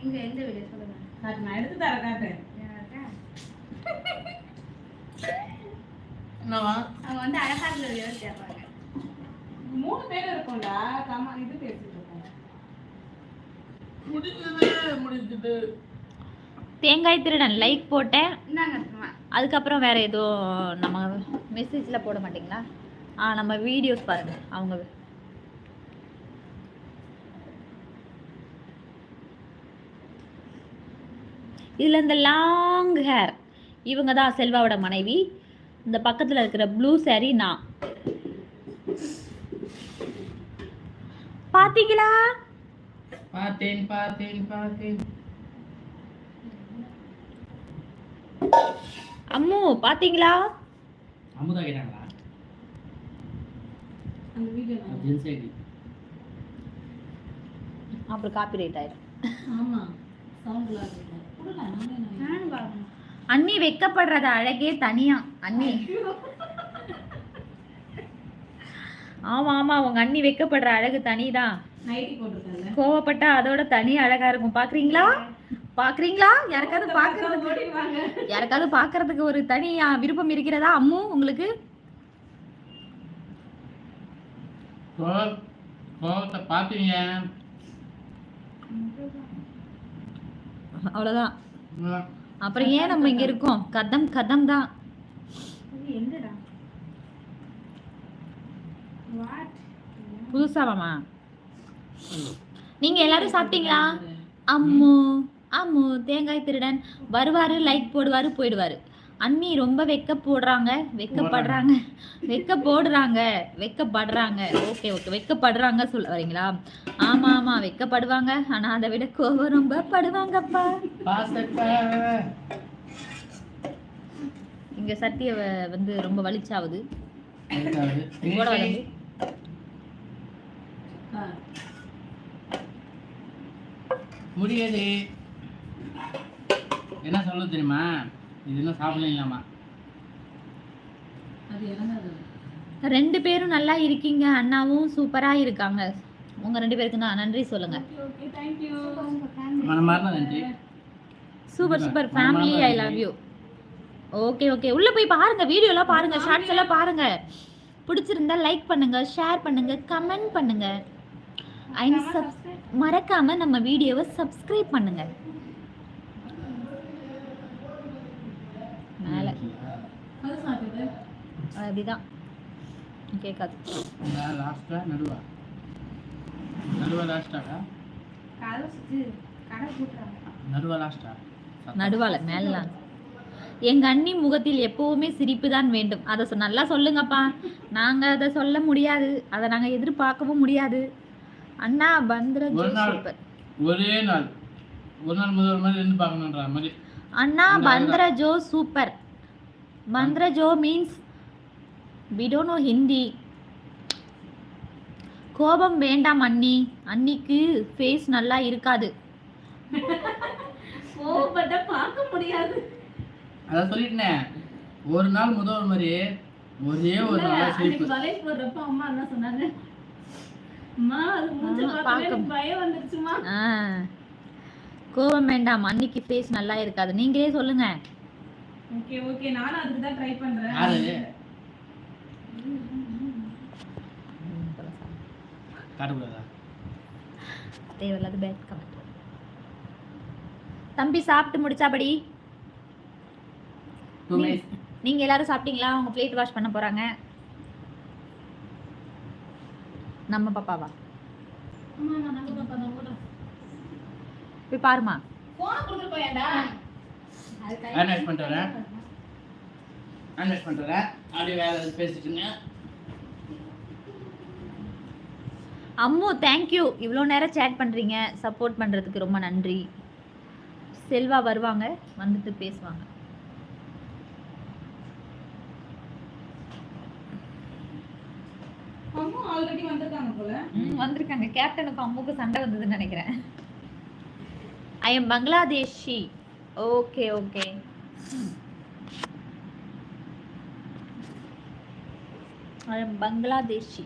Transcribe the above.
இங்க எந்த வீடியோ சொல்லுங்க. நான் எடுத்து தரேன் காட்டு. என்னவா அவங்க வந்து அழகா வீடியோ கேட்பாங்க. 3 பேர் இருக்கோம்டா. கமா இது பேசிட்டு இருக்கோம். முடிஞ்சது. தேங்காய் திருடன் லைக் போட்டேன். இந்தாங்க. அதுக்கப்புறம் வேற எதுவும் நம்ம மெசேஜில் போட மாட்டிங்களா? நம்ம வீடியோஸ் பாருங்க. அவங்க இதில் இந்த லாங் ஹேர் இவங்க தான் செல்வாவோட மனைவி. இந்த பக்கத்தில் இருக்கிற ப்ளூ சாரி நான். பார்த்தீங்களா? பார்த்தேன். அம்மு பார்த்தீங்களா? அமுதா கேட்டாங்களா? அந்த வீடியோ அப்புறம் காப்பிரைட் ஆயிடும். ஆமா சவுண்ட்லாம் இருக்கு. புரியல நானும் பாக்கணும். அண்ணி வெக்கப்படுறது அழகே தனியா. அண்ணி ஆமா உங்க அண்ணி வெக்கப்படுற அழகு தனிதான். நைட்டி போட்டுருக்கேன்ல. கோவப்பட்டா அதோட தனி அழகா இருக்கும். பாக்குறீங்களா? யாருக்காவது பாக்குறதுக்கு ஒரு தனி விருப்பம் இருக்கிறதா அம்மு உங்களுக்கு? கோவத்தை பாத்தீங்க அவ்வளவுதான். அப்புறம் ஏன் நம்ம இங்க இருக்கோம்? கதம் தான். எங்கடா? வாட்? புதுசாவாமா? நீங்க எல்லாரும் சாப்பிட்டீங்களா? அம்மு தேங்காய் திருடன் வருவாரு, லைக் போடுவாரு, போயிடுவாரு. அண்ணி ரொம்ப வெக்கப்படுறாங்க. ஓகே வெக்கப்படுறாங்க சொல்ல வரீங்களா? ஆமா வெக்கப்படுவாங்க. ஆனா அதை விட கோவம் ரொம்ப படுவாங்கப்பா. இங்க சட்டிய வந்து ரொம்ப வலிச்சாவுது. முடியாது. என்ன சொல்ல தெரியுமா? இது என்ன சாப்பிடலாமா? அது என்னது? 2 பேரும் நல்லா இருக்கீங்க. அண்ணாவும் சூப்பரா இருக்காங்க. உங்க 2 பேருக்கு நான் நன்றி சொல்லுங்க. Okay thank you. மனமார்ந்த நன்றி. Super family, I love you. Okay உள்ள போய் பாருங்க, வீடியோலாம் பாருங்க, ஷார்ட்ஸ் எல்லாம் பாருங்க. பிடிச்சிருந்தா லைக் பண்ணுங்க, ஷேர் பண்ணுங்க, கமெண்ட் பண்ணுங்க. மறக்காம நம்ம வீடியோவை சப்ஸ்கிரைப் பண்ணுங்க. மேல அது சாப்பிடு. அப்படிதான் கேட்காது. லாஸ்டா நடுவா லாஸ்டாடா கதவு சுத்தி கடை போட்டுறாங்க. நடுவா லாஸ்டா நடுவால மேலாம். எங்க அண்ணி முகத்தில் எப்பவுமே சிரிப்பு தான் வேண்டும். அதை நல்லா சொல்லுங்கப்பா. நாங்க அதை சொல்ல முடியாது, அதை நாங்க எதிர்பார்க்கவும் முடியாது. அண்ணா பந்திர சூப்பர். ஒரே நாள் முதல் மாதிரி இருந்து பார்க்கணும்ன்ற மாதிரி. அண்ணா பந்திர ஜோ சூப்பர். பந்திர ஜோ means we don't know Hindi. கோபம் வேண்டாம் அண்ணி. அண்ணிக்கு ஃபேஸ் நல்லா இருக்காது. கோபப்பட்ட பார்க்க முடியாது. அத சொல்லிட்டேன். ஒரு நாள் முதல் மாதிரி ஒரே ஒரு நாள் சிரிப்பு. வலை போடுறப்ப அம்மா என்ன சொன்னாங்க? அம்மா அது மூஞ்ச பார்க்கவே பயம் வந்துருச்சுமா. கோபம் வேண்டாம், அன்னிக்கு ஃபேஸ் நல்லா இருக்காது. நீங்களே சொல்லுங்க. ஓகே நானும் அதுக்கு தான் ட்ரை பண்றேன். யாரு காட்டுறதா? தேவையில்லாத பேட் கமெண்ட். தம்பி சாப்பிட்டு முடிச்சாபடி? நீங்க எல்லாரும் சாப்பிட்டீங்களா? உங்க பிளேட் வாஷ் பண்ண போறாங்க. நம்ம பாப்பாவா? அம்மா நம்ம பாப்பா தான் கூட. போய் பாருமா. போன் கொடுத்து போயடா. அனலைஸ் பண்றேன். அப்படியே வேற ஏதாவது பேசிட்டுங்க. அம்மு தேங்க்யூ. இவ்வளோ நேரம் சேட் பண்ணுறீங்க, சப்போர்ட் பண்ணுறதுக்கு ரொம்ப நன்றி. செல்வா வருவாங்க, வந்துட்டு பேசுவாங்க. அம்மா ஆல்ரெடி வந்திருக்காங்க போல. வந்திருக்காங்க. கேப்டனுக்கு அம்முக்கு சண்டை வந்ததுன்னு நினைக்கிறேன். I am Bangladeshi. Okay I am Bangladeshi.